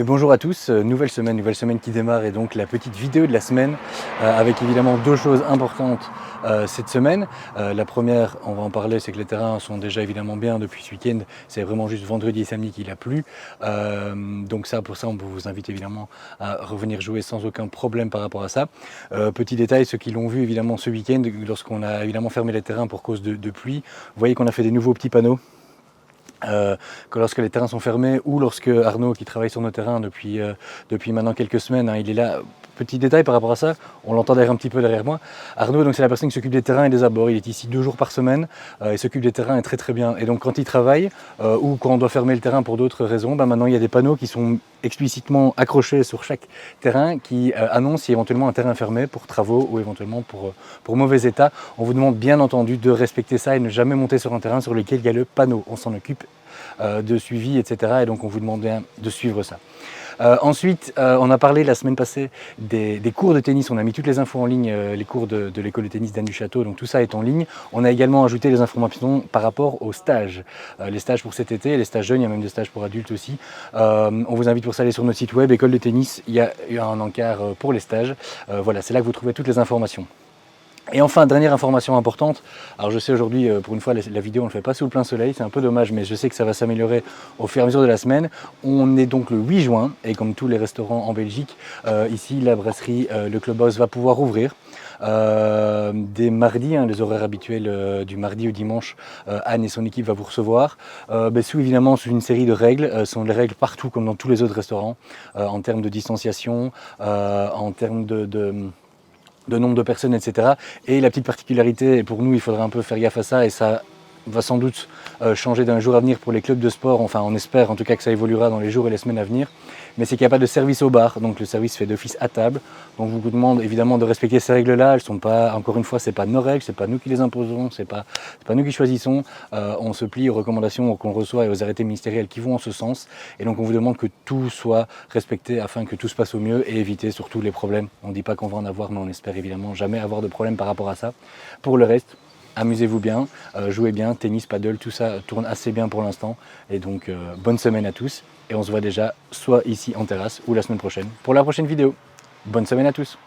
Bonjour à tous, nouvelle semaine qui démarre et donc la petite vidéo de la semaine avec évidemment deux choses importantes cette semaine. La première, on va en parler, c'est que les terrains sont déjà évidemment bien depuis ce week-end. C'est vraiment juste vendredi et samedi qu'il a plu. Donc pour ça, on vous invite évidemment à revenir jouer sans aucun problème par rapport à ça. Petit détail, ceux qui l'ont vu évidemment ce week-end, lorsqu'on a évidemment fermé les terrains pour cause de pluie, vous voyez qu'on a fait des nouveaux petits panneaux. Que lorsque les terrains sont fermés ou lorsque Arnaud, qui travaille sur nos terrains depuis maintenant quelques semaines, il est là. Petit détail par rapport à ça, on l'entend derrière un petit peu derrière moi. Arnaud, c'est la personne qui s'occupe des terrains et des abords. Il est ici 2 jours par semaine, il s'occupe des terrains et très très bien. Et donc quand il travaille ou quand on doit fermer le terrain pour d'autres raisons, maintenant il y a des panneaux qui sont explicitement accrochés sur chaque terrain qui annoncent si éventuellement un terrain fermé pour travaux ou éventuellement pour mauvais état. On vous demande bien entendu de respecter ça et ne jamais monter sur un terrain sur lequel il y a le panneau. On s'en occupe de suivi, etc. Et donc on vous demande bien de suivre ça. Ensuite, on a parlé la semaine passée des cours de tennis. On a mis toutes les infos en ligne, les cours de l'école de tennis d'Anne du Château, donc tout ça est en ligne. On a également ajouté les informations par rapport aux stages. Les stages pour cet été, les stages jeunes, il y a même des stages pour adultes aussi. On vous invite pour ça à aller sur notre site web, école de tennis, il y a un encart pour les stages. Voilà, c'est là que vous trouvez toutes les informations. Et enfin, dernière information importante, alors je sais aujourd'hui, pour une fois, la vidéo on ne le fait pas sous le plein soleil, c'est un peu dommage, mais je sais que ça va s'améliorer au fur et à mesure de la semaine. On est donc le 8 juin, et comme tous les restaurants en Belgique, ici, la brasserie Le Clubhouse va pouvoir ouvrir. Des mardis, les horaires habituels du mardi au dimanche, Anne et son équipe va vous recevoir. Sous une série de règles, ce sont les règles partout comme dans tous les autres restaurants, en termes de distanciation, en termes de nombre de personnes, etc. Et la petite particularité, et pour nous il faudra un peu faire gaffe à ça, et ça va sans doute changer d'un jour à venir pour les clubs de sport, enfin on espère en tout cas que ça évoluera dans les jours et les semaines à venir, mais c'est qu'il n'y a pas de service au bar, donc le service fait d'office à table, donc je vous demande évidemment de respecter ces règles-là. Elles sont pas, encore une fois, c'est pas nos règles, c'est pas nous qui les imposons, c'est pas nous qui choisissons, on se plie aux recommandations qu'on reçoit et aux arrêtés ministériels qui vont en ce sens, et donc on vous demande que tout soit respecté afin que tout se passe au mieux et éviter surtout les problèmes. On ne dit pas qu'on va en avoir, mais on espère évidemment jamais avoir de problème par rapport à ça. Pour le reste, amusez-vous bien, jouez bien, tennis, paddle, tout ça tourne assez bien pour l'instant. Et donc, bonne semaine à tous. Et on se voit déjà soit ici en terrasse ou la semaine prochaine pour la prochaine vidéo. Bonne semaine à tous.